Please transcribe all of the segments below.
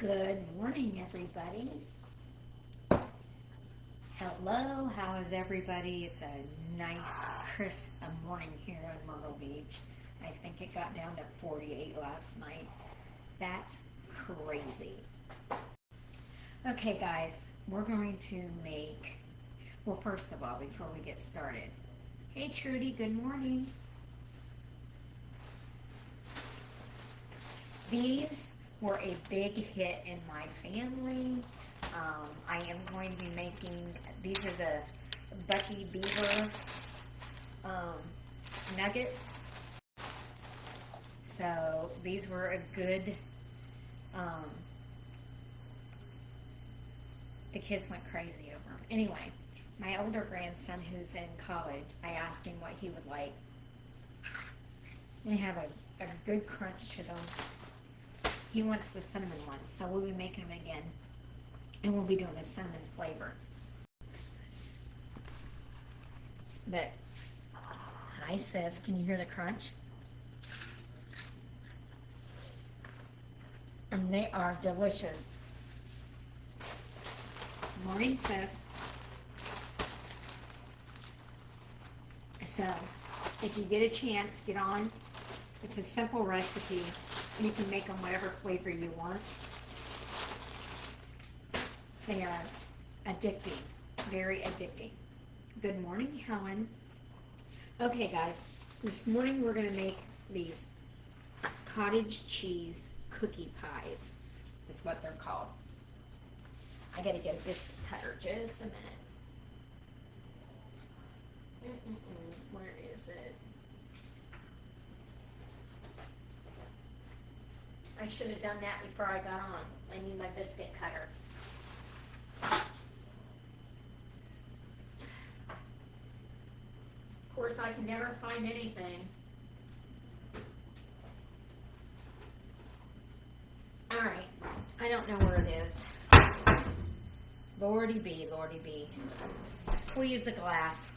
Good morning, everybody. Hello, how is everybody? It's a nice, crisp morning here in Myrtle Beach. I think it got down to 48 last night. That's crazy. Okay, guys, we're going to make, well, first of all, before we get started, hey, Trudy, good morning. These were a big hit in my family. I am going to be making, these are the Bucky Beaver nuggets. So these were a good, the kids went crazy over them. Anyway, my older grandson who's in college, I asked him what he would like. They have a good crunch to them. He wants the cinnamon ones, so we'll be making them again. And we'll be doing the cinnamon flavor. But, hi sis, can you hear the crunch? And they are delicious. Morning sis. So, if you get a chance, get on. It's a simple recipe. You can make them whatever flavor you want. They are addicting, very addicting. Good morning, Helen. Okay, guys, this morning we're going to make these cottage cheese cookie pies. That's what they're called. I got to get a biscuit cutter just a minute. Where is it? I should have done that before I got on. I need my biscuit cutter. Of course, I can never find anything. All right, I don't know where it is. Lordy be, Lordy be. We'll use a glass.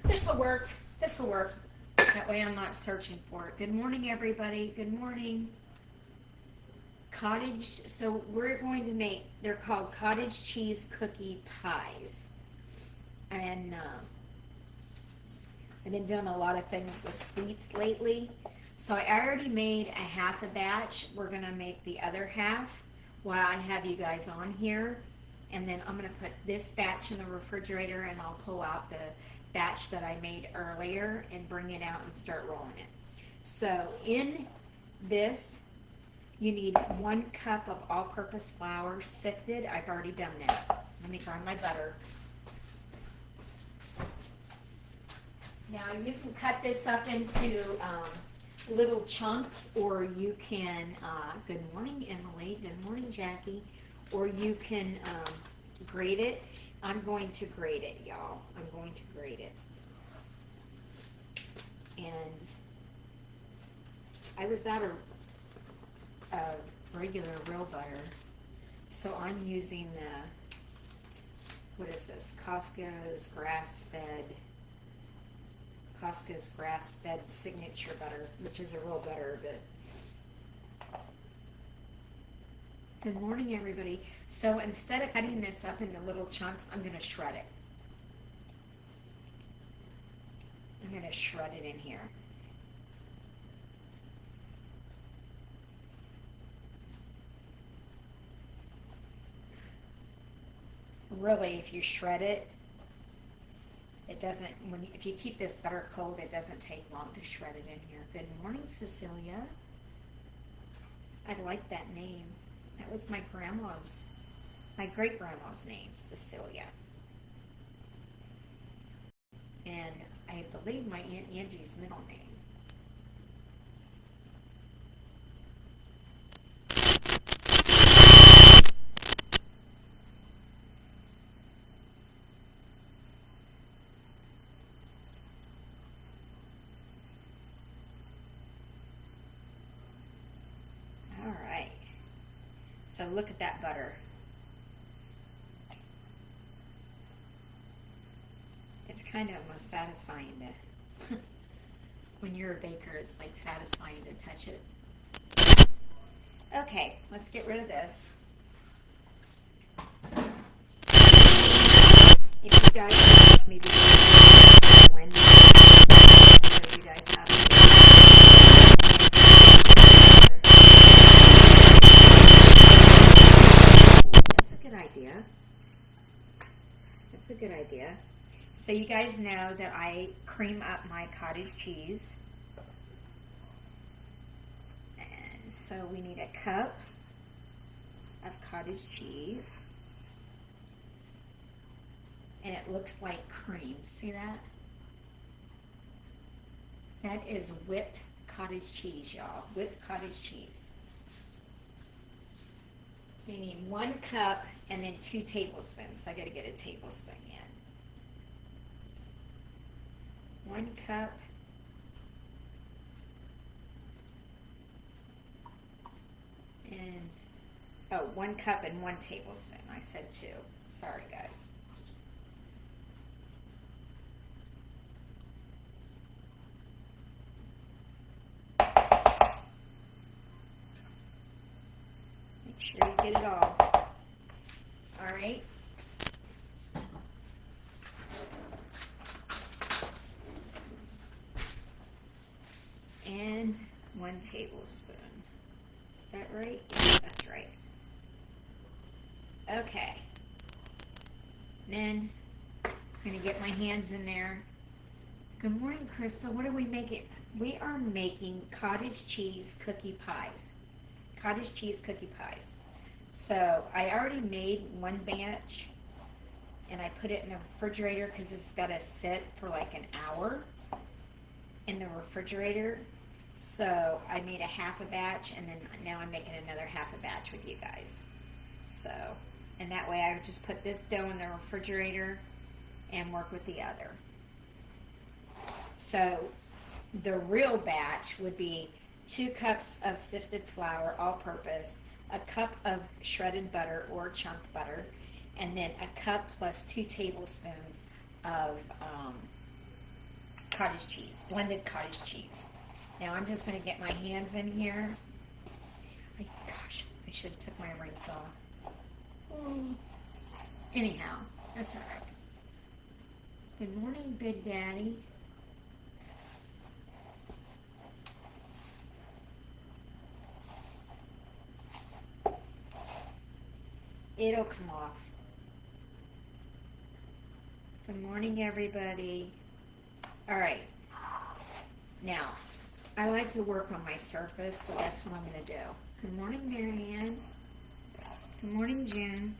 This will work. This will work. That way I'm not searching for it. Good morning, everybody. Good morning. Cottage, so we're going to make, they're called cottage cheese cookie pies. And I've been doing a lot of things with sweets lately. So I already made a half a batch. We're going to make the other half while I have you guys on here. And then I'm going to put this batch in the refrigerator and I'll pull out the batch that I made earlier and bring it out and start rolling it. So in this, you need 1 cup of all-purpose flour sifted. I've already done that. Let me grind my butter. Now you can cut this up into little chunks, or you can, good morning Emily, good morning Jackie, or you can grate it. I'm going to grate it, y'all. I'm going to grate it. And I was out of regular real butter, so I'm using the, what is this, Costco's grass-fed signature butter, which is a real butter, but good morning, everybody. So instead of cutting this up into little chunks, I'm going to shred it. I'm going to shred it in here. Really, if you shred it, it doesn't, if you keep this butter cold, it doesn't take long to shred it in here. Good morning, Cecilia. I like that name. That was my great-grandma's name, Cecilia. And I believe my Aunt Angie's middle name. All right. So look at that butter. It's kind of almost satisfying to when you're a baker, it's like satisfying to touch it. Okay, let's get rid of this. If you guys ask me to when show you guys how to that's a good idea. That's a good idea. So you guys know that I cream up my cottage cheese. And so we need a cup of cottage cheese. And it looks like cream. See that? That is whipped cottage cheese, y'all. Whipped cottage cheese. So you need 1 cup and then 2 tablespoons. So I got to get a tablespoon in. 1 cup. And, 1 cup and 1 tablespoon. I said 2. Sorry, guys. Make sure you get it all. All right. And 1 tablespoon. Is that right? Yeah, that's right. Okay. Then I'm going to get my hands in there. Good morning, Crystal. What are we making? We are making cottage cheese cookie pies. Cottage cheese cookie pies. So I already made 1 batch and I put it in the refrigerator because it's got to sit for like an hour in the refrigerator. So I made a half a batch and then now I'm making another half a batch with you guys. So, and that way I just put this dough in the refrigerator and work with the other. So the real batch would be 2 cups of sifted flour, all-purpose, a cup of shredded butter or chunk butter, and then a cup plus 2 tablespoons of cottage cheese, blended cottage cheese. Now I'm just going to get my hands in here. Gosh, I should have took my rings off. Anyhow, that's all right. Good morning, Big Daddy. It'll come off. Good morning, everybody. All right. Now, I like to work on my surface, so that's what I'm going to do. Good morning, Marianne. Good morning, June.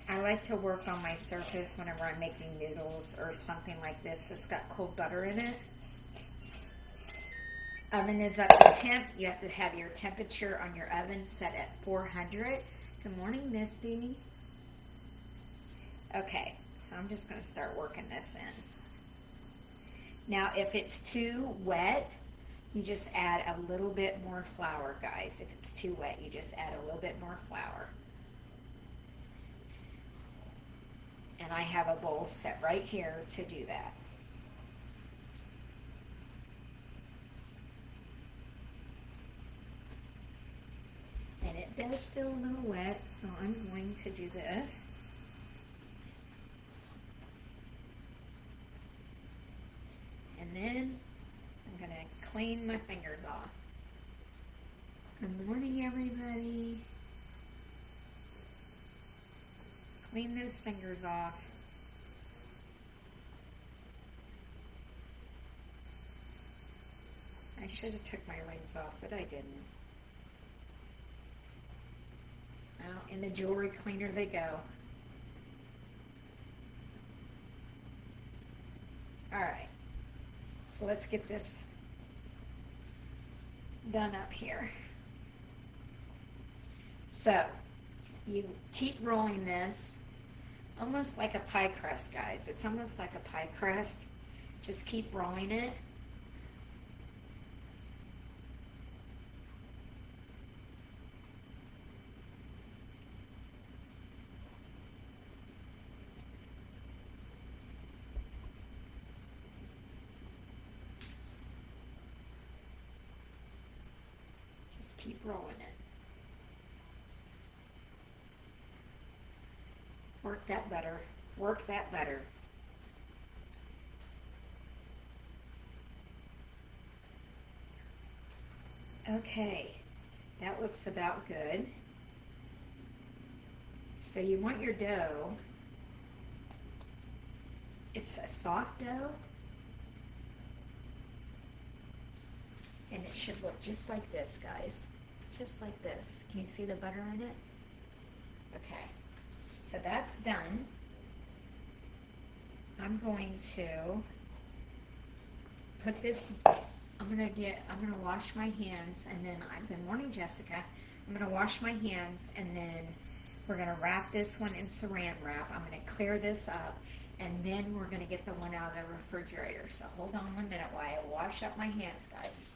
I like to work on my surface whenever I'm making noodles or something like this that's got cold butter in it. Oven is up to temp. You have to have your temperature on your oven set at 400. Good morning, Misty. Okay, so I'm just going to start working this in. Now, if it's too wet, you just add a little bit more flour, guys. If it's too wet, you just add a little bit more flour. And I have a bowl set right here to do that. And it does feel a little wet, so I'm going to do this. And then I'm going to clean my fingers off. Good morning, everybody. Clean those fingers off. I should have took my rings off, but I didn't. Out in the jewelry cleaner they go. Alright, so let's get this done up here. So, you keep rolling this almost like a pie crust, guys. It's almost like a pie crust. Just keep rolling it. rolling it. Work that butter. Work that butter. Okay, that looks about good. So you want your dough, it's a soft dough, and it should look just like this, guys. Just like this. Can you see the butter in it? Okay, so that's done. I'm going to put this, I'm gonna wash my hands, and then good morning, Jessica. I'm gonna wash my hands, and then we're gonna wrap this one in saran wrap. I'm gonna clear this up, and then we're gonna get the one out of the refrigerator. So hold on 1 minute while I wash up my hands, guys.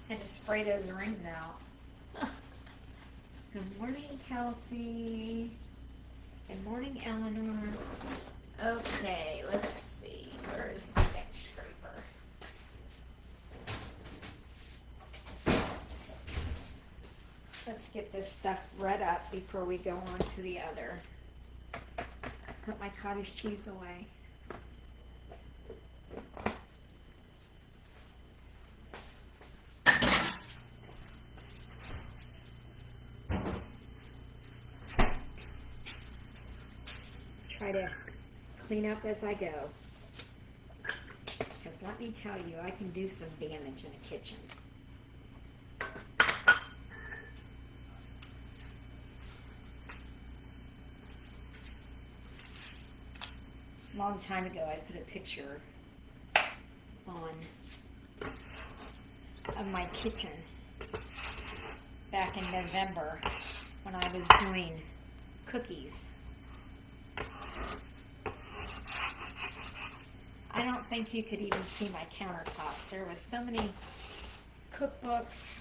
Had to spray those rings out. Good morning, Kelsey. Good morning, Eleanor. Okay, let's see. Where is my bench scraper? Let's get this stuff red up before we go on to the other. Put my cottage cheese away. Try to clean up as I go. Because let me tell you, I can do some damage in a kitchen. A long time ago, I put a picture on of my kitchen back in November when I was doing cookies. I don't think you could even see my countertops. There was so many cookbooks.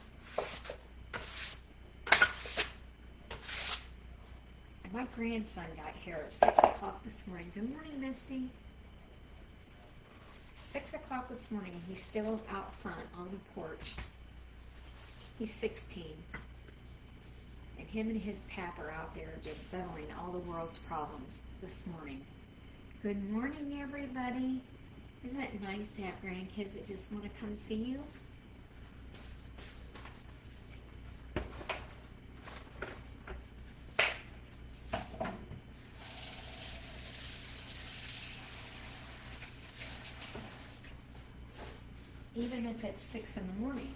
And my grandson got here at 6 o'clock this morning. Good morning, Misty. 6 o'clock this morning, and he's still out front on the porch. He's 16. And him and his pap are out there just settling all the world's problems this morning. Good morning, everybody. Isn't it nice to have grandkids that just want to come see you? Even if it's 6 in the morning.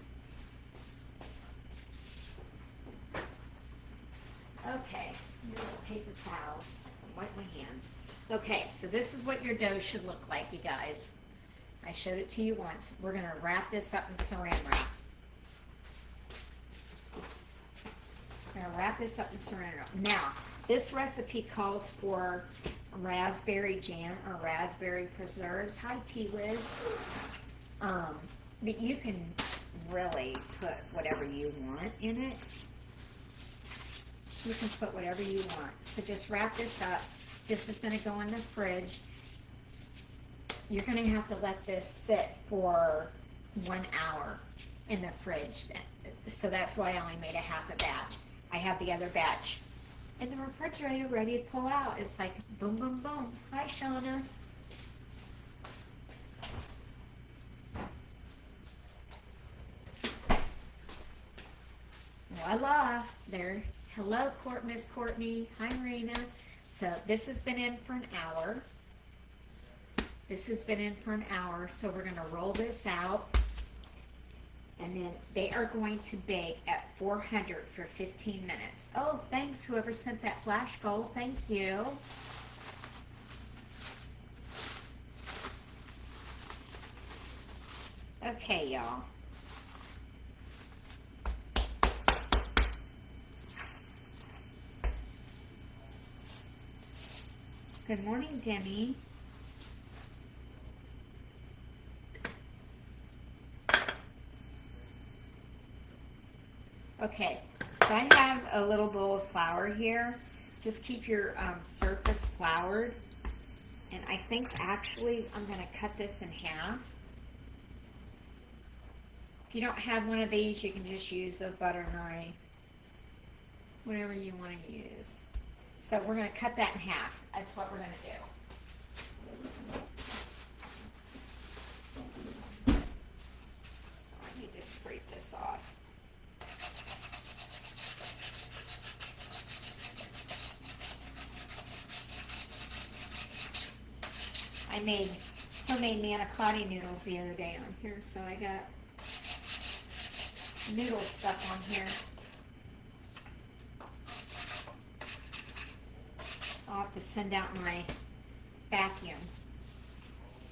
Okay, here's the paper towels. Wipe my hands. Okay, so this is what your dough should look like, you guys. I showed it to you once. We're going to wrap this up in saran wrap. We're going to wrap this up in saran wrap. Now, this recipe calls for raspberry jam or raspberry preserves. Hi, T-Wiz. But you can really put whatever you want in it. You can put whatever you want. So just wrap this up. This is going to go in the fridge. You're going to have to let this sit for 1 hour in the fridge. So that's why I only made a half a batch. I have the other batch in the refrigerator ready to pull out. It's like boom, boom, boom. Hi, Shauna. Voila. There. Hello, Miss Courtney. Hi, Marina. So this has been in for an hour. This has been in for an hour. So we're going to roll this out. And then they are going to bake at 400 for 15 minutes. Oh, thanks, whoever sent that flash goal. Thank you. Okay, y'all. Good morning, Demi. Okay, so I have a little bowl of flour here. Just keep your surface floured. And I think actually I'm going to cut this in half. If you don't have one of these, you can just use a butter knife. Whatever you want to use. So we're going to cut that in half. That's what we're going to do. I need to scrape this off. I made homemade manicotti noodles the other day on here, so I got noodle stuff on here. I'll have to send out my vacuum.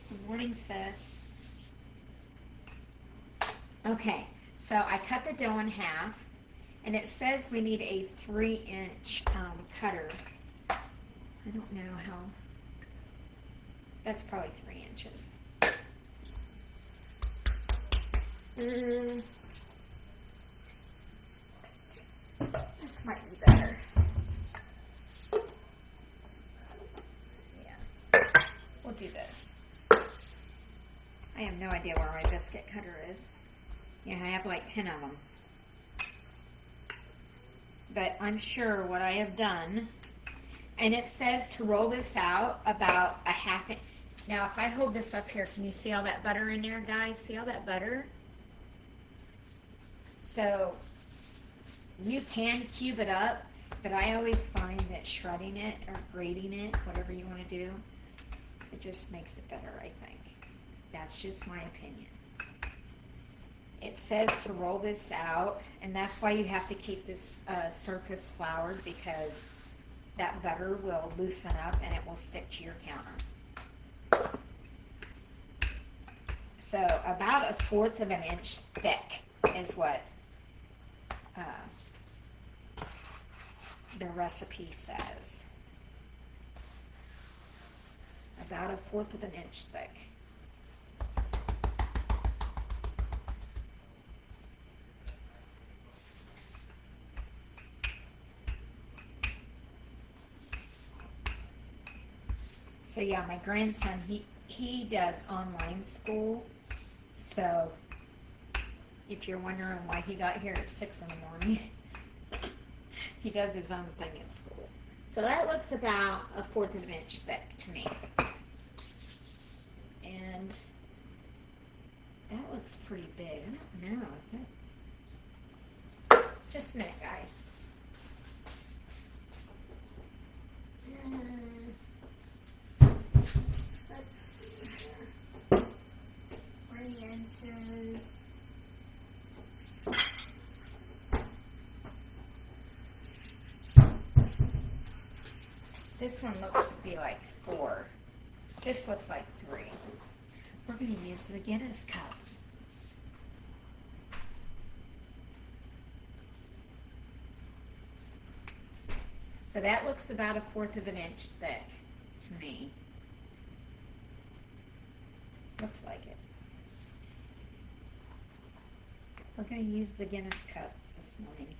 Good morning, sis. Okay, so I cut the dough in half, and it says we need a 3-inch cutter. I don't know how. That's probably 3 inches. This might be better. Yeah, we'll do this. I have no idea where my biscuit cutter is. Yeah, I have like 10 of them. But I'm sure what I have done, and it says to roll this out about a half inch. Now, if I hold this up here, can you see all that butter in there, guys? See all that butter? So, you can cube it up, but I always find that shredding it or grating it, whatever you want to do, it just makes it better, I think. That's just my opinion. It says to roll this out, and that's why you have to keep this surface floured, because that butter will loosen up and it will stick to your counter. So about 1/4 of an inch thick is what the recipe says. About 1/4 of an inch thick. So yeah, my grandson, he does online school. So if you're wondering why he got here at 6 in the morning, he does his own thing at school. So that looks about 1/4 of an inch thick to me. And that looks pretty big. I don't know. Just a minute, guys. Let's see here. 3 inches. This one looks to be like 4. This looks like 3. We're going to use the Guinness cup. So that looks about 1/4 of an inch thick to me. Looks like it. We're going to use the Guinness cup this morning.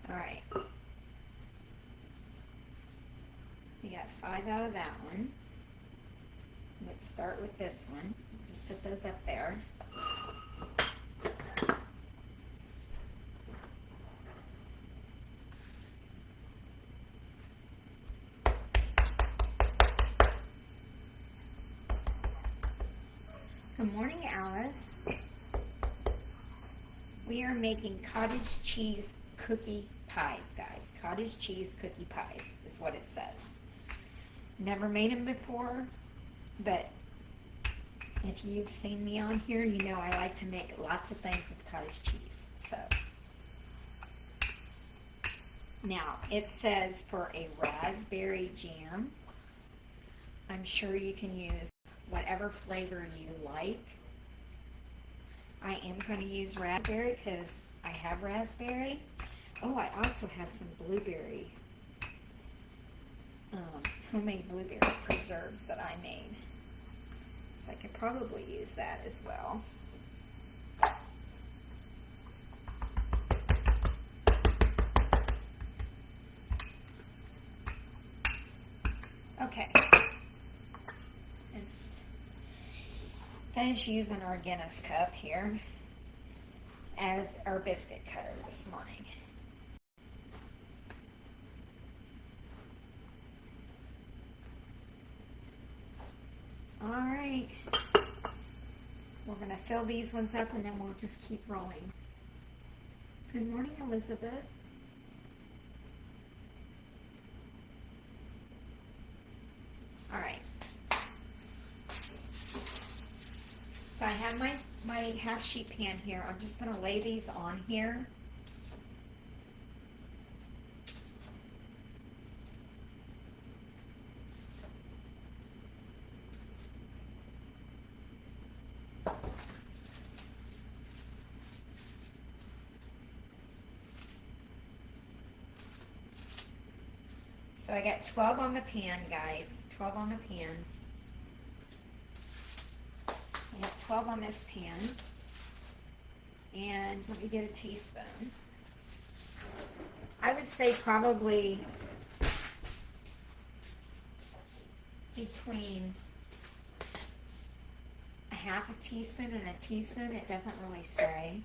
All right. We got 5 out of that one. Let's start with this one. Just set those up there. Good morning, Alice. We are making cottage cheese cookie pies, guys. Cottage cheese cookie pies is what it says. Never made them before, but if you've seen me on here, you know I like to make lots of things with cottage cheese. So now it says for a raspberry jam. I'm sure you can use whatever flavor you like. I am going to use raspberry because I have raspberry. Oh, I also have some blueberry, homemade blueberry preserves that I made. So I could probably use that as well. Okay. Let's finish using our Guinness cup here as our biscuit cutter this morning. All right, we're going to fill these ones up and then we'll just keep rolling. Good morning, Elizabeth. All right. So I have my half sheet pan here. I'm just going to lay these on here. So I got 12 on the pan, guys. 12 on the pan. I have 12 on this pan. And let me get a teaspoon. I would say probably between a half a teaspoon and a teaspoon. It doesn't really say.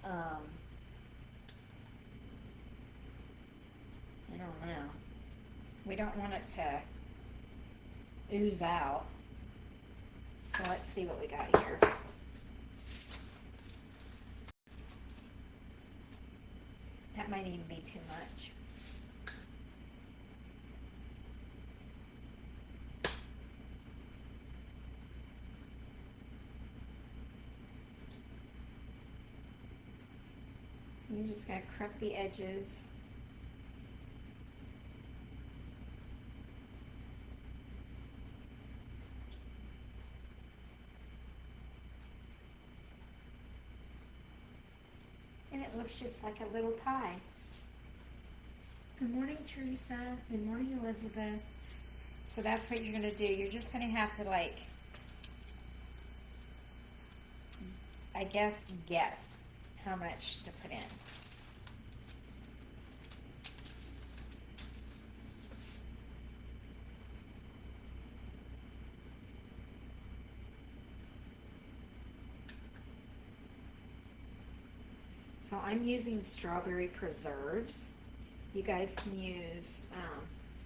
I don't know. We don't want it to ooze out. So let's see what we got here. That might even be too much. You're just going to crump the edges. And it looks just like a little pie. Good morning, Teresa. Good morning, Elizabeth. So that's what you're going to do. You're just going to have to, like, I guess how much to put in. So I'm using strawberry preserves. You guys can use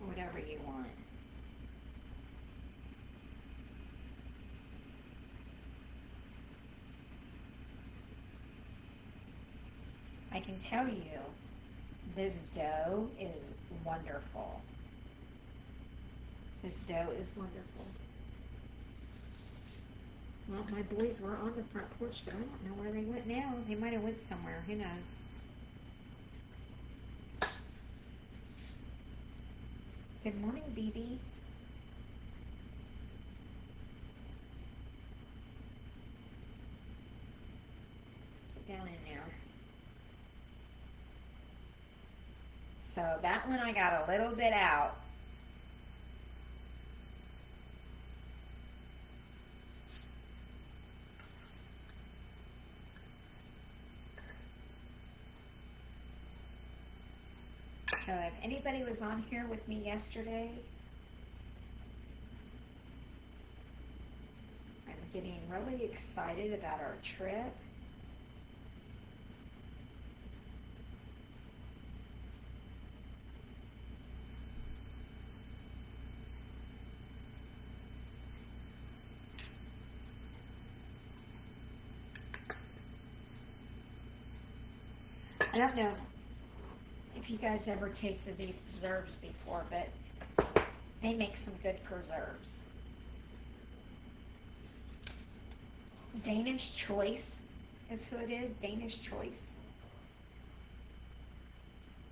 whatever you want. I can tell you, this dough is wonderful. This dough is wonderful. Well, my boys were on the front porch, but I don't know where they went now. They might have went somewhere. Who knows? Good morning, BB. Get down in there. So that one I got a little bit out. So if anybody was on here with me yesterday, I'm getting really excited about our trip. I don't know if you guys ever tasted these preserves before, but they make some good preserves. Danish Choice is who it is. Danish Choice.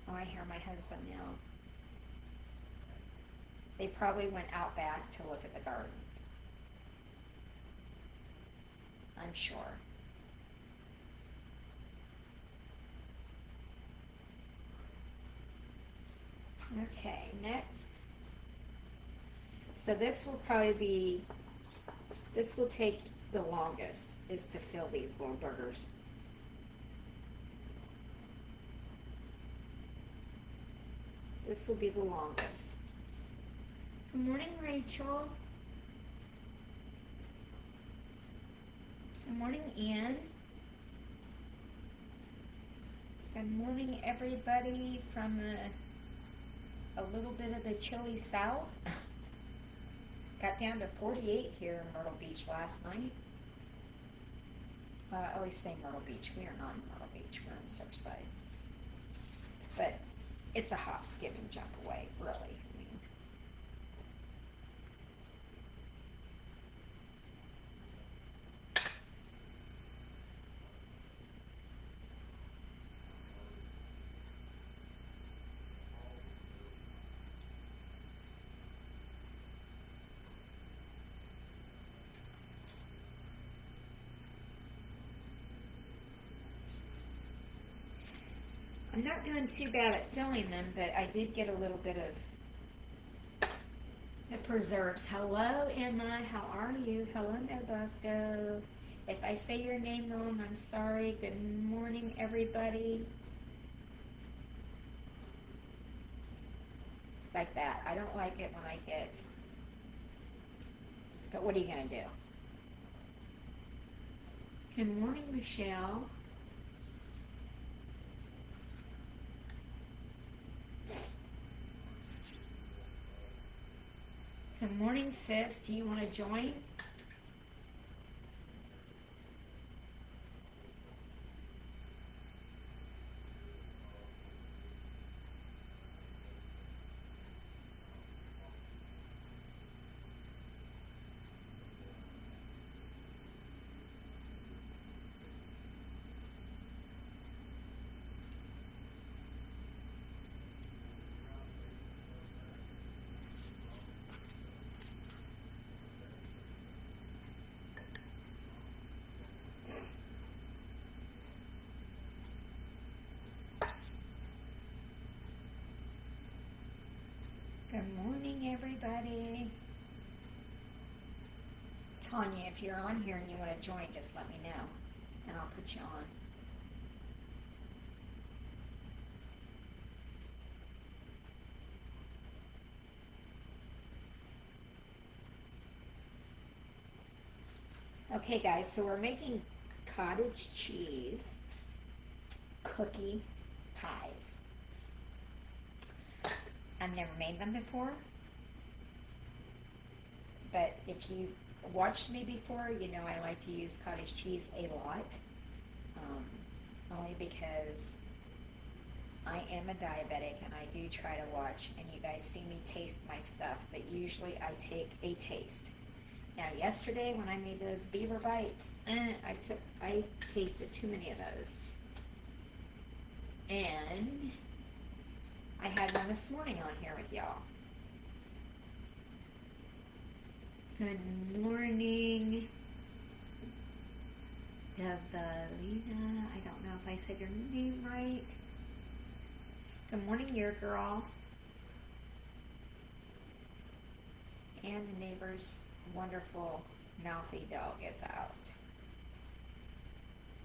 Oh, I hear my husband now. They probably went out back to look at the garden. I'm sure. Okay, next. So this will probably be, this will take the longest, is to fill these little burgers. This will be the longest. Good morning, Rachel. Good morning, Ian. Good morning, everybody from a little bit of the chilly south. Got down to 48 here in Myrtle Beach last night. I always say Myrtle Beach. We are not in Myrtle Beach. We're in Surfside. But it's a hop, skip, and jump away, really. I mean, I'm not doing too bad at filling them, but I did get a little bit of the preserves. Hello, Emma. How are you? Hello, Nobosco. If I say your name wrong, I'm sorry. Good morning, everybody. Like that. I don't like it when I get... But what are you going to do? Good morning, Michelle. Good morning, sis. Do you want to join? Good morning, everybody. Tanya, if you're on here and you want to join, just let me know, and I'll put you on. Okay, guys, so we're making cottage cheese cookie pies. I've never made them before, but if you watched me before, you know I like to use cottage cheese a lot, only because I am a diabetic and I do try to watch, and you guys see me taste my stuff, but usually I take a taste. Now yesterday when I made those beaver bites, I tasted too many of those, and I had one this morning on here with y'all. Good morning, Devalina. I don't know if I said your name right. Good morning, your girl. And the neighbor's wonderful mouthy dog is out.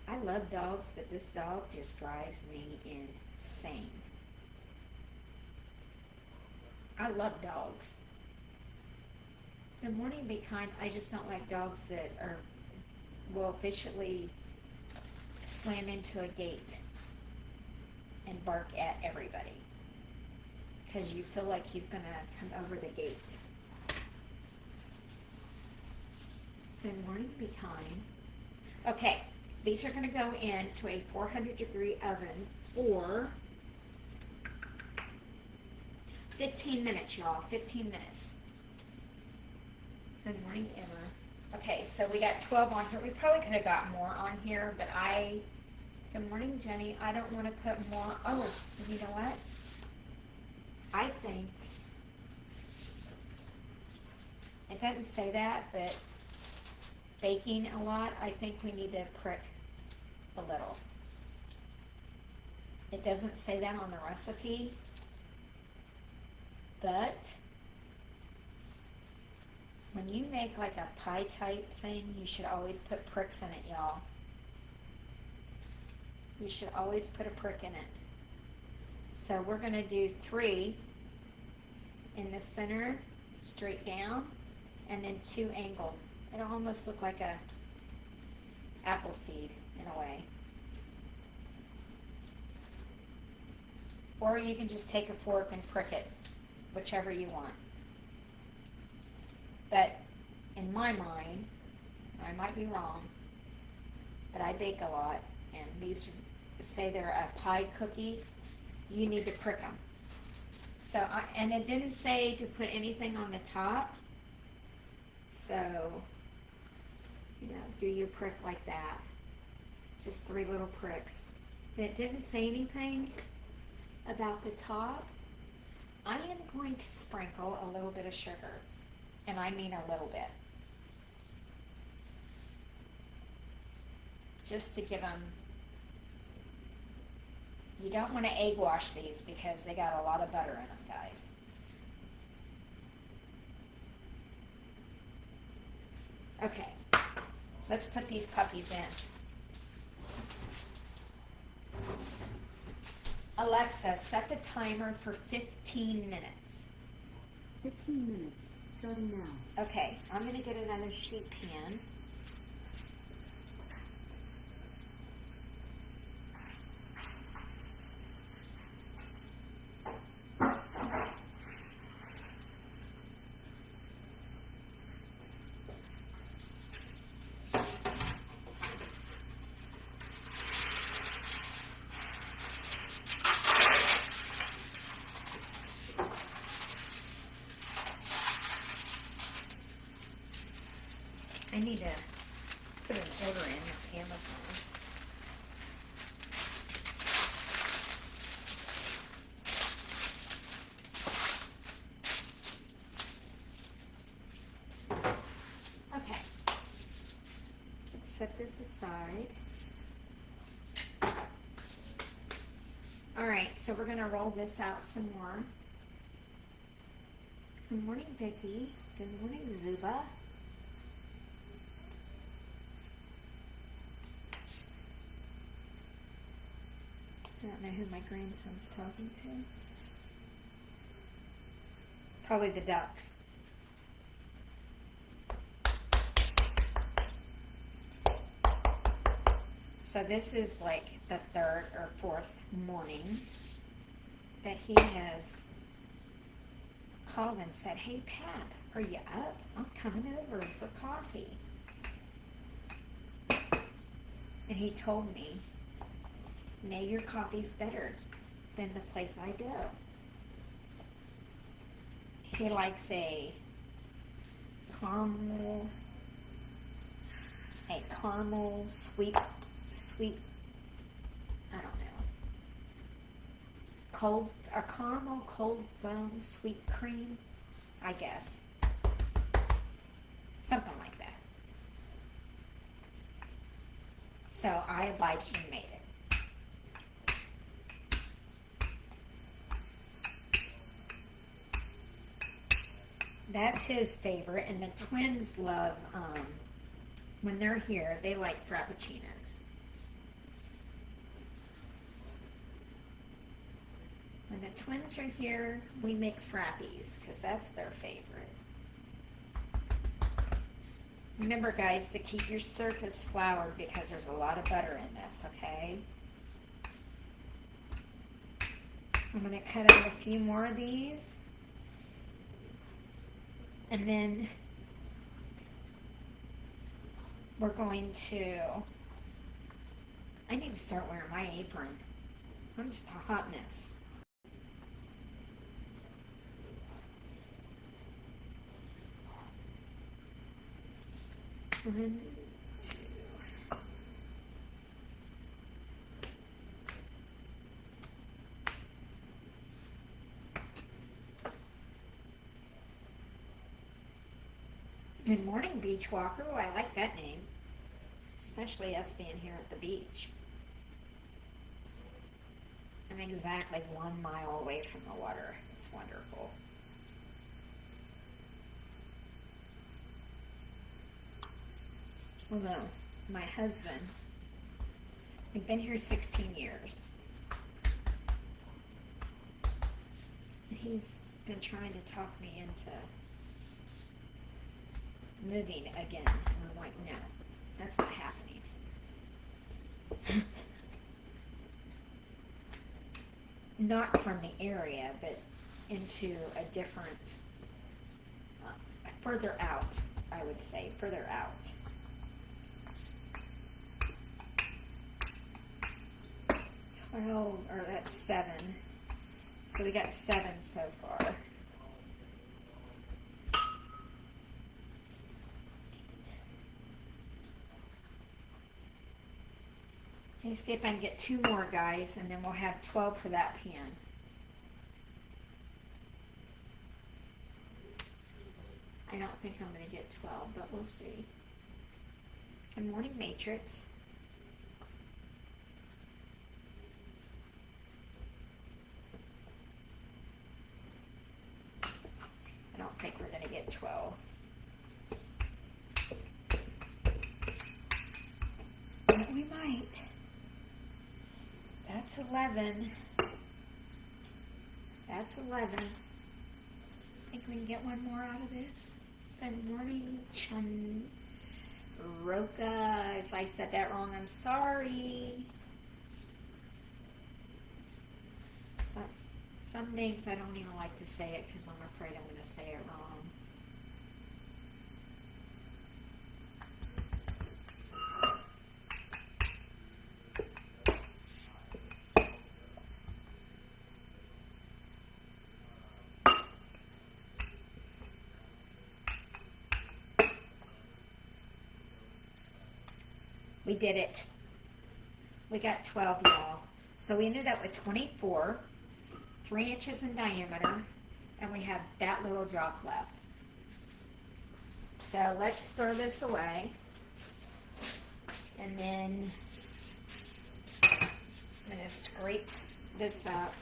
I love dogs, but this dog just drives me insane. I love dogs. Good morning, Be Kind. I just don't like dogs that will efficiently slam into a gate and bark at everybody because you feel like he's going to come over the gate. Good morning, Be Kind. Okay, these are going to go into a 400-degree oven or 15 minutes, y'all. 15 minutes. Good morning, Emma. Okay, so we got 12 on here. We probably could have got more on here, but good morning, Jenny. I don't want to put more. Oh, you know what? I think, it doesn't say that, but baking a lot, I think we need to prick a little. It doesn't say that on the recipe, but when you make like a pie type thing, you should always put pricks in it, y'all. You should always put a prick in it. So we're going to do 3 in the center, straight down, and then 2 angled. It'll almost look like a apple seed in a way. Or you can just take a fork and prick it, whichever you want. But in my mind, I might be wrong, but I bake a lot, and these say they're a pie cookie, you need to prick them. So, and it didn't say to put anything on the top, so, you know, do your prick like that. Just 3 little pricks. And it didn't say anything about the top. I am going to sprinkle a little bit of sugar, and I mean a little bit. Just to give them, you don't want to egg wash these because they got a lot of butter in them, guys. Okay, let's put these puppies in. Alexa, set the timer for 15 minutes. 15 minutes, starting now. Okay, I'm going to get another sheet pan. I need to put an order in with Amazon. Okay. Let's set this aside. All right, so we're going to roll this out some more. Good morning, Vicki. Good morning, Zuba. I don't know who my grandson's talking to. Probably the ducks. So this is like the 3rd or 4th morning that he has called and said, "Hey, Pat, are you up? I'm coming over for coffee." And he told me, "Nay, your coffee's better than the place I go." He likes a caramel sweet, I don't know, caramel cold foam sweet cream, I guess. Something like that. So I obliged and made it. That's his favorite, and the twins love, when they're here, they like frappuccinos. When the twins are here, we make frappies, because that's their favorite. Remember, guys, to keep your surface floured, because there's a lot of butter in this, okay? I'm going to cut out a few more of these. And then we're going to, I need to start wearing my apron. I'm just a hot mess. One, two. Good morning, Beach Walker. Oh, I like that name. Especially us being here at the beach. I'm exactly 1 mile away from the water. It's wonderful. Although, my husband, we've been here 16 years. He's been trying to talk me into moving again. And I'm like, no, that's not happening. Not from the area, but into a different, further out, I would say, further out. Or that's 7. So we got 7 so far. Let me see if I can get 2 more, guys, and then we'll have 12 for that pan. I don't think I'm going to get 12, but we'll see. Good morning, Matrix. I don't think we're going to get 12. But we might. That's 11. That's 11. Think we can get one more out of this? Good morning, Roka. If I said that wrong, I'm sorry. Some names I don't even like to say it because I'm afraid I'm going to say it wrong. We did it. We got 12, y'all. So we ended up with 24, 3 inches in diameter, and we have that little drop left. So let's throw this away. And then I'm going to scrape this up.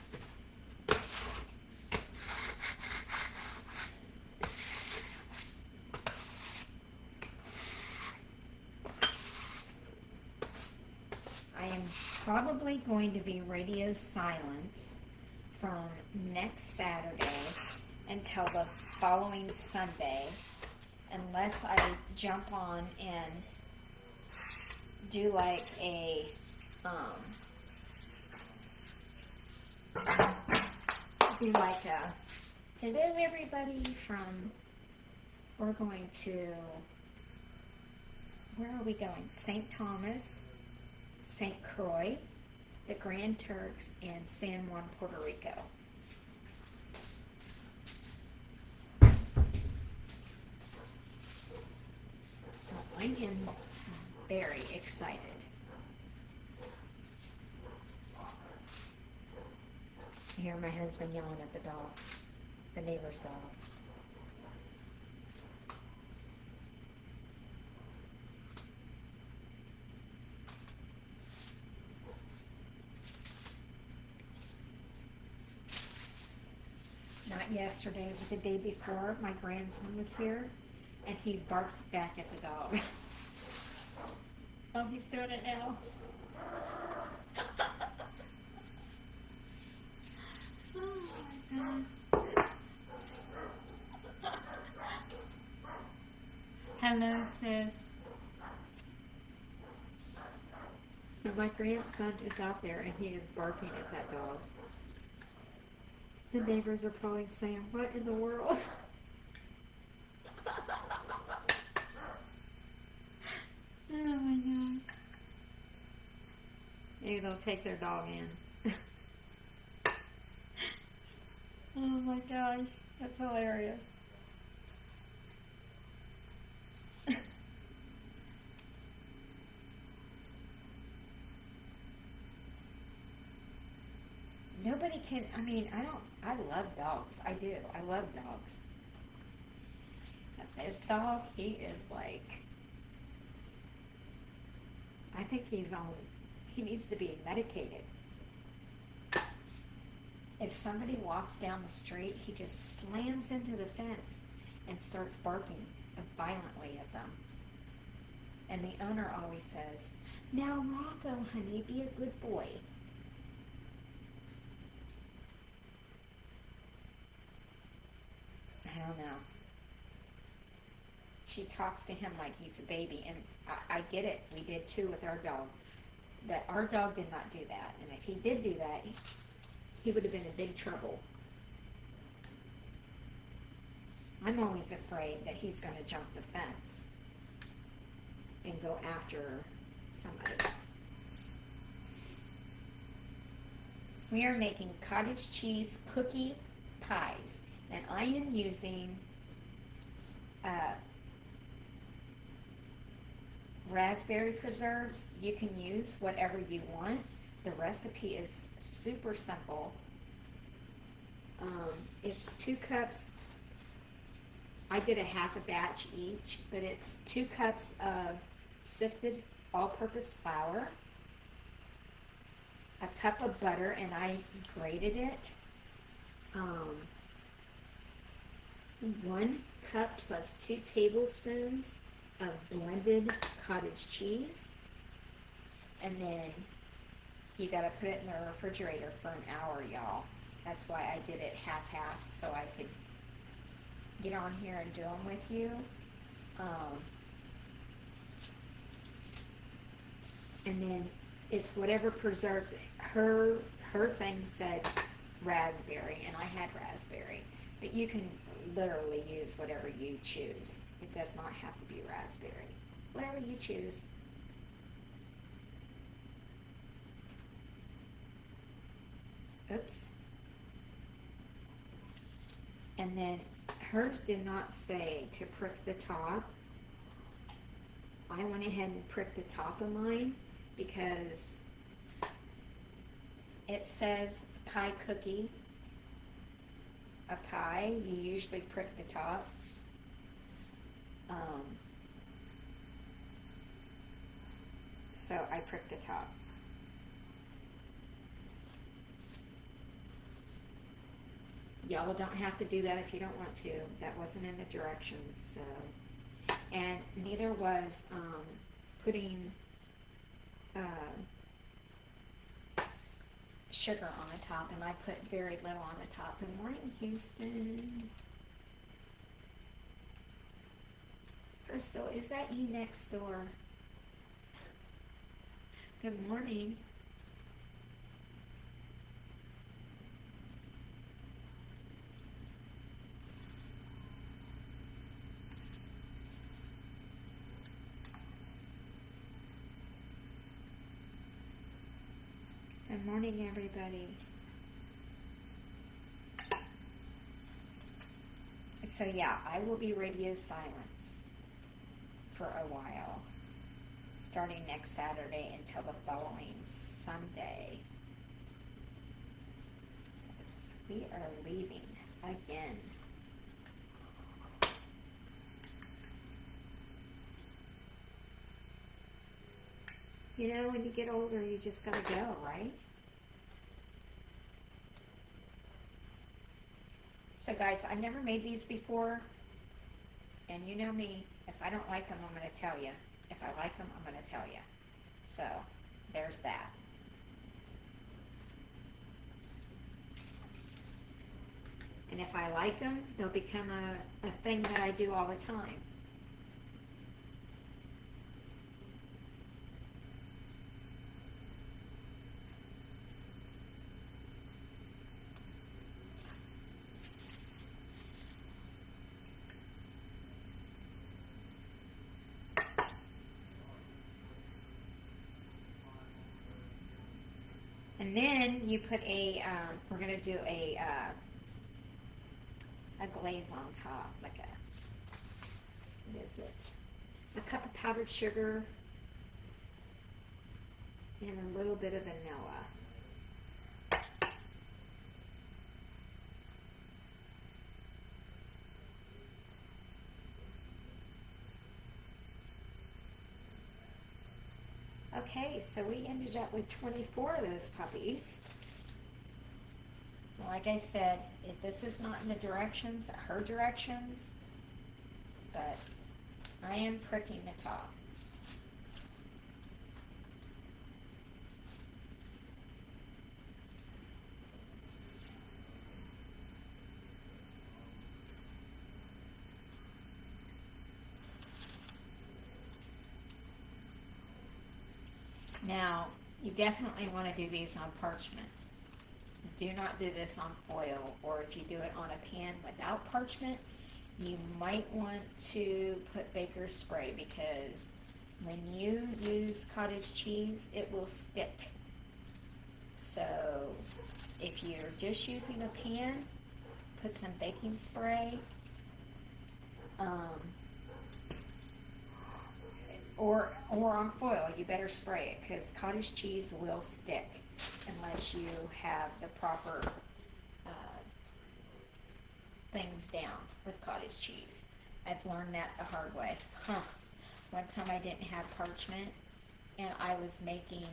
I am probably going to be radio silent from next Saturday until the following Sunday, unless I jump on and do like a hello everybody from, we're going to, where are we going? St. Thomas, St. Croix, the Grand Turks, and San Juan, Puerto Rico. So I am very excited. I hear my husband yelling at the dog, the neighbor's dog. Not yesterday, but the day before, my grandson was here, and he barked back at the dog. Oh, he's doing it now. Oh my God. Hello, sis. So my grandson is out there, and he is barking at that dog. The neighbors are probably saying, what in the world? Oh my God. Maybe they'll take their dog in. gosh, that's hilarious. Nobody can, I love dogs. I do. I love dogs. But this dog, he is like, I think he needs to be medicated. If somebody walks down the street, he just slams into the fence and starts barking violently at them. And the owner always says, "Now, Rocco, honey, be a good boy." I don't know. She talks to him like he's a baby, and I get it. We did too with our dog. But our dog did not do that. And if he did do that, he would have been in big trouble. I'm always afraid that he's going to jump the fence and go after somebody. We are making cottage cheese cookie pies, and I am using raspberry preserves. You can use whatever you want. The recipe is super simple. It's 2 cups. I did a half a batch each, but it's 2 cups of sifted all-purpose flour, a cup of butter, and I grated it. 1 cup plus 2 tablespoons of blended cottage cheese, and then you gotta put it in the refrigerator for an hour, y'all. That's why I did it half-half, so I could get on here and do them with you. And then it's whatever preserves it. Her thing said raspberry, and I had raspberry, but you can literally use whatever you choose. It does not have to be raspberry. Whatever you choose. Oops. And then hers did not say to prick the top. I went ahead and pricked the top of mine because it says pie cookie. A pie, you usually prick the top. So I pricked the top. Y'all don't have to do that if you don't want to. That wasn't in the directions, so. And neither was putting sugar on the top, and I put very little on the top. Good morning, Houston. Crystal, is that you next door? Good morning. Good morning, everybody. So yeah, I will be radio silence for a while, starting next Saturday until the following Sunday. We are leaving again. You know, when you get older, you just gotta go, right? So guys, I've never made these before, and you know me, if I don't like them, I'm gonna tell you. If I like them, I'm gonna tell you. So, there's that. And if I like them, they'll become a thing that I do all the time. And then you put we're going to do a a glaze on top, like a, what is it? A cup of powdered sugar and a little bit of vanilla. Okay, so we ended up with 24 of those puppies. Like I said, this is not in the directions, her directions, but I am pricking the top. Now, you definitely want to do these on parchment. Do not do this on foil, or if you do it on a pan without parchment, you might want to put baker's spray, because when you use cottage cheese, it will stick. So if you're just using a pan, put some baking spray, or on foil. You better spray it, because cottage cheese will stick unless you have the proper things down with cottage cheese. I've learned that the hard way. One time I didn't have parchment, and I was making,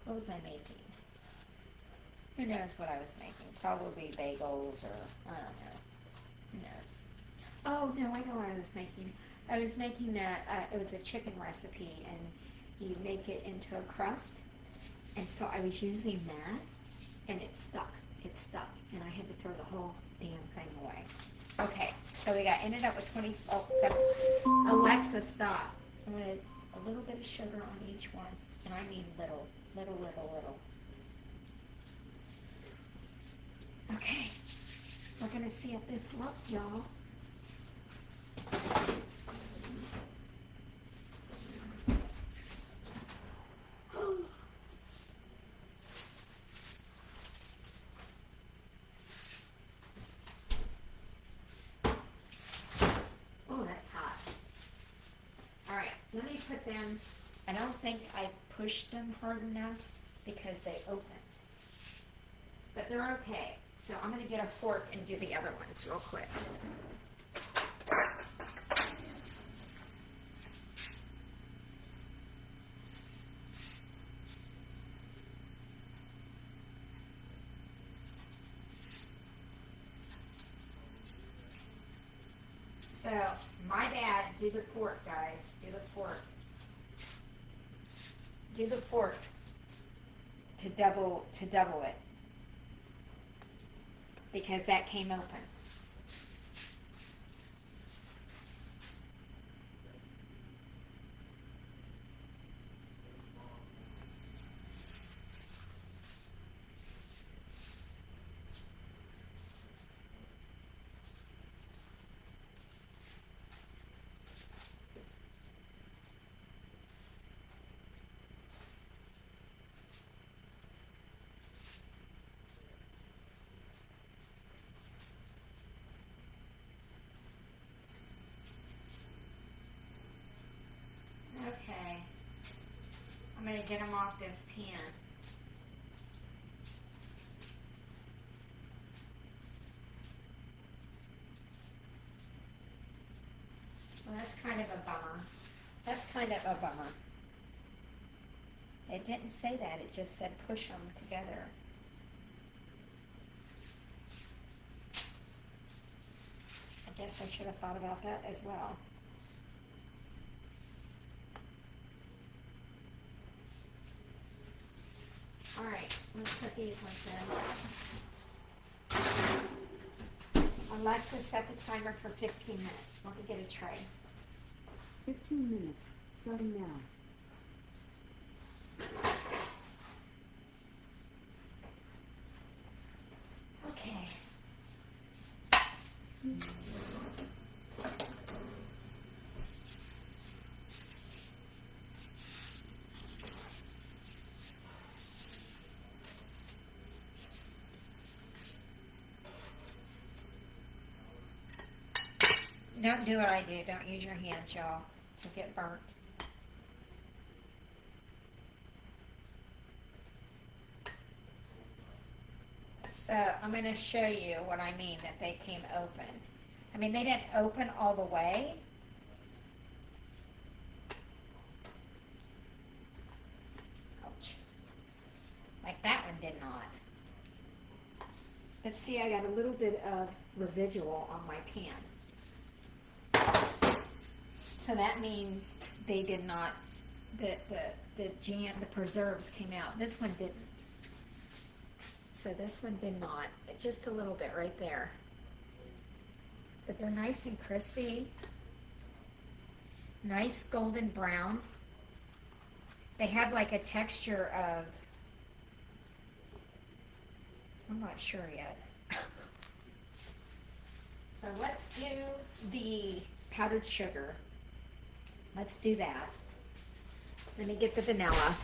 what was I making? Who knows what I was making? Probably bagels, or I don't know. Who knows? Oh, no, I know what I was making. I was making it was a chicken recipe, and you make it into a crust, and so I was using that, and it stuck, and I had to throw the whole damn thing away. Okay, so we ended up with 20, Alexa, stop. I wanted a little bit of sugar on each one, and I mean little. Okay, we're gonna see if this worked, y'all. Let me put them, I don't think I pushed them hard enough because they opened. But they're okay. So I'm going to get a fork and do the other ones real quick. So, my dad, do the fork, guys. Do the fork. Do the fork to double it, because that came open. Okay, I'm going to get them off this pan. Well, that's kind of a bummer. It didn't say that, it just said push them together. I guess I should have thought about that as well. Alright, let's put these ones in. Alexa, set the timer for 15 minutes. Let me get a tray. 15 minutes, starting now. Okay. Don't do what I do. Don't use your hands, y'all. You'll get burnt. So I'm going to show you what I mean that they came open. I mean, they didn't open all the way. Ouch. Like that one did not. But see, I got a little bit of residual on my pan. So that means they did not, the jam, the preserves came out. This one didn't. So this one did not. Just a little bit right there. But they're nice and crispy. Nice golden brown. They have like a texture of, I'm not sure yet. So let's do the powdered sugar. Let's do that. Let me get the vanilla.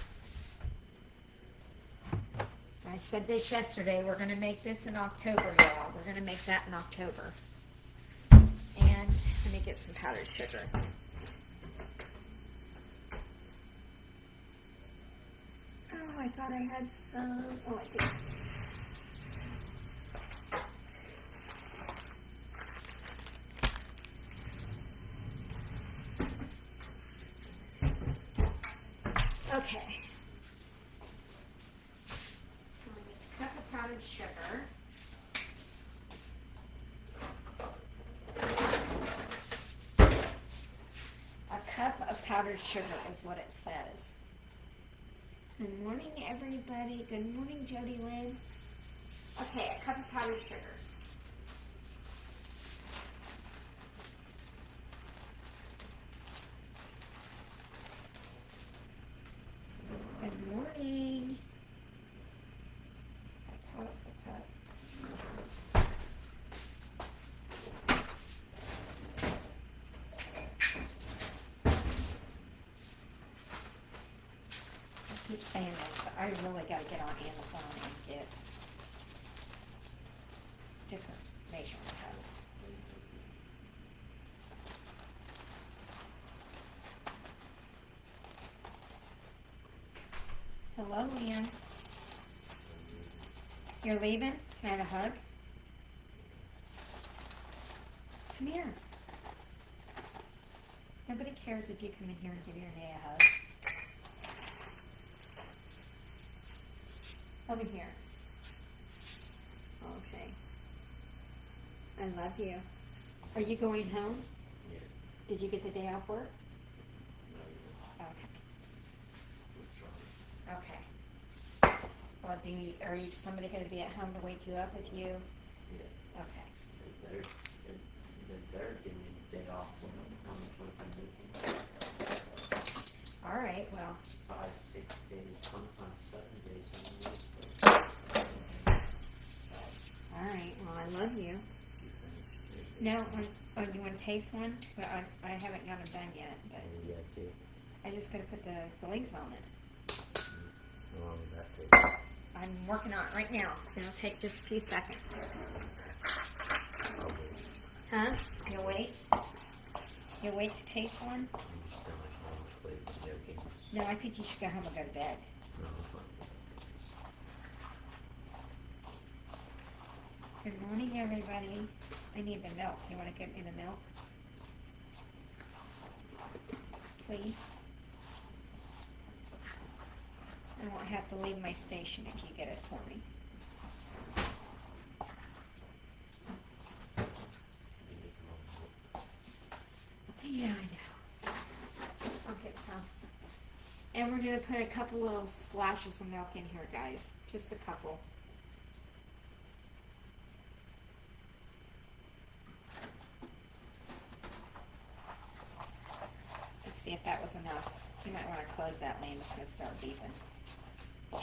I said this yesterday, we're going to make this in October, y'all. We're going to make that in October. And let me get some powdered sugar. Oh, I thought I had some. Oh, I did. Okay. Cup of powdered sugar. A cup of powdered sugar is what it says. Good morning, everybody. Good morning, Jody Lynn. Okay, a cup of powdered sugar. Good morning. A cup. I keep saying this, but I really got to get on Amazon and get different measuring cups. Hello, Leanne. You're leaving? Can I have a hug? Come here. Nobody cares if you come in here and give your Nay a hug. Over here. Okay. I love you. Are you going home? Yeah. Did you get the day off work? No, Okay. Okay. Well, are you somebody going to be at home to wake you up if you? yeah. Okay. They better give me the day off when I'm coming from All right. Well. 5, 6 days, sometimes 7 days. All right. Well, I love you. You No. Oh, you want to taste one? But I haven't got them done yet. But Yeah, too. I just got to put the fillings on it. How long does that take? I'm working on it right now. It'll take just a few seconds. I'll wait. Huh? You'll wait? You'll wait to taste one? I'm just gonna play video games. No, I think you should go home and go to bed. No, Good morning, everybody. I need the milk. You want to get me the milk? Please? I won't have to leave my station if you get it for me. Yeah, I know. I'll get some. And we're going to put a couple little splashes of milk in here, guys. Just a couple. Let's see if that was enough. You might want to close that lane. It's going to start beeping. I'll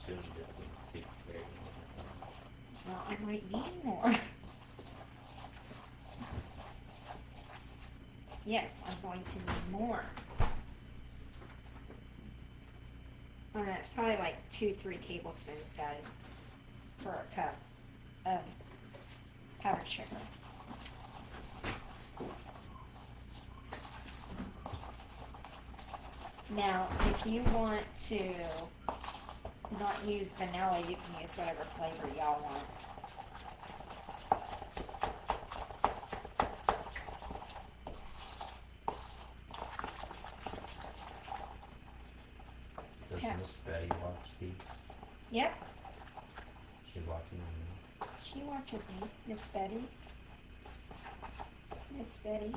assume that we take very long. Well, I might need more. Yes, I'm going to need more. Oh, no, it's probably like 2-3 tablespoons, guys, for a cup of powdered sugar. Now, if you want to not use vanilla, you can use whatever flavor y'all want. Does Yeah. Miss Betty watch the? Yep, She's watching on now. she watches me, Miss Betty. Miss Betty.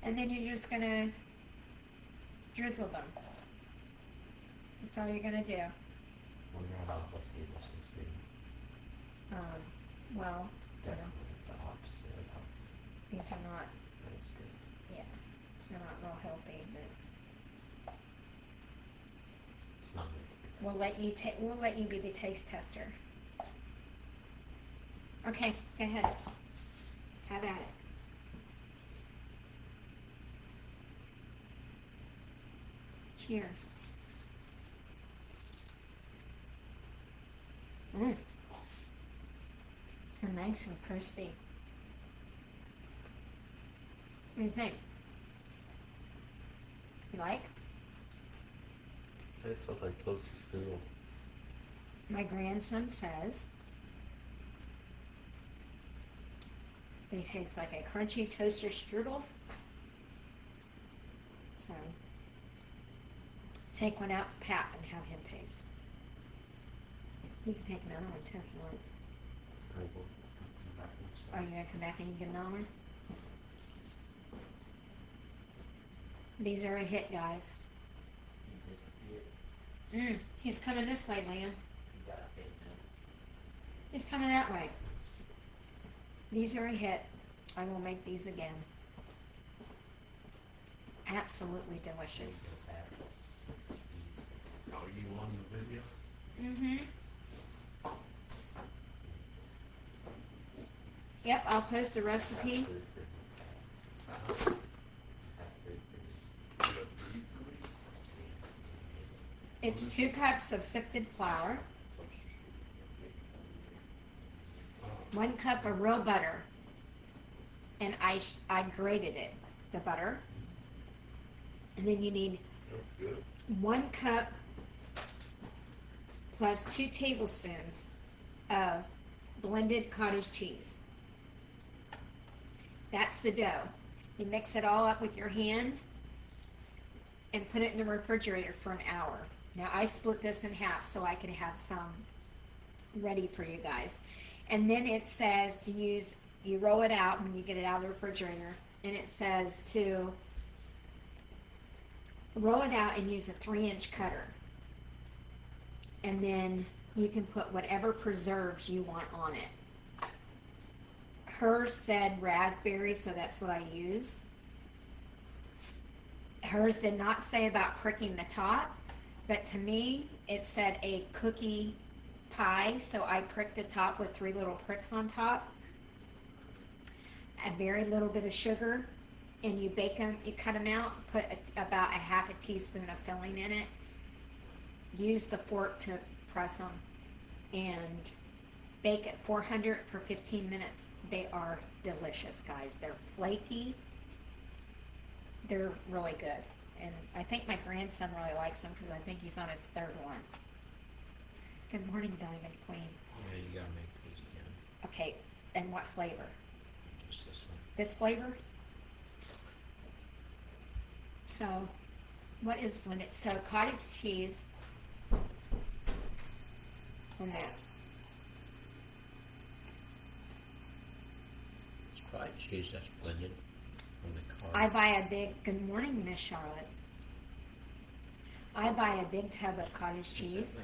And then you're just gonna drizzle them. That's all you're gonna do. Wonder how healthy this is being. Well, they're- Definitely the opposite of healthy. these are not, That's good. yeah, they're not real healthy, but It's not meant to be. we'll let you be the taste tester. Okay, go ahead. Have at it. Cheers. They're nice and crispy. What do you think? You like? It feels like close to school. My grandson says they taste like a crunchy toaster strudel. So take one out to Pat and have him taste. You can take another one too if you want. I will come back and Are you gonna come back and you get another one? These are a hit, guys. He's coming this way, Liam. You gotta pay him. He's coming that way. These are a hit. I will make these again. Absolutely delicious. Are you on the video? Mm-hmm. Yep, I'll post a recipe. It's 2 cups of sifted flour, 1 cup of real butter, and I grated it, the butter. And then you need 1 cup plus 2 tablespoons of blended cottage cheese. That's the dough. You mix it all up with your hand and put it in the refrigerator for an hour. Now I split this in half so I could have some ready for you guys. And then it says to use, you roll it out when you get it out of the refrigerator, and it says to roll it out and use a 3-inch cutter. And then you can put whatever preserves you want on it. Hers said raspberry, so that's what I used. Hers did not say about pricking the top, but to me, it said a cookie pie, so I pricked the top with 3 little pricks on top. A very little bit of sugar, and you bake them, you cut them out, put about a half a teaspoon of filling in it. Use the fork to press them, and bake at 400 for 15 minutes. They are delicious, guys. They're flaky. They're really good. And I think my grandson really likes them because I think he's on his 3rd one. Good morning, Diamond Queen. Yeah, you gotta make these again. Okay, and what flavor? Just this one. This flavor? So, what is blended? So, cottage cheese. And that. It's probably cheese that's blended from the car. I buy a big, good morning, Miss Charlotte. I buy a big tub of cottage cheese,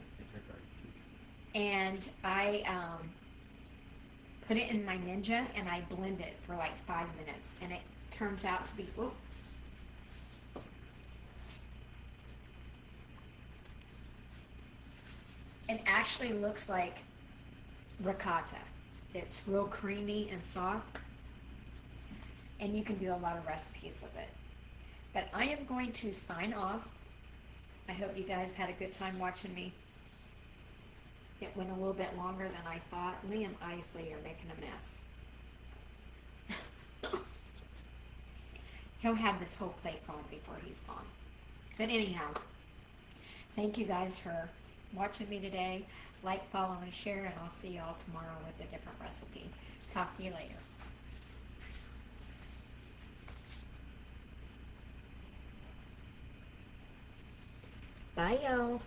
and I put it in my Ninja, and I blend it for like 5 minutes, and it turns out to be, whoop. It actually looks like ricotta. It's real creamy and soft, and you can do a lot of recipes with it. But I am going to sign off. I hope you guys had a good time watching me. It went a little bit longer than I thought. Liam Isley, you're making a mess. He'll have this whole plate gone before he's gone. But anyhow, thank you guys for watching me today. Like, follow, and share, and I'll see y'all tomorrow with a different recipe. Talk to you later. Bye, y'all.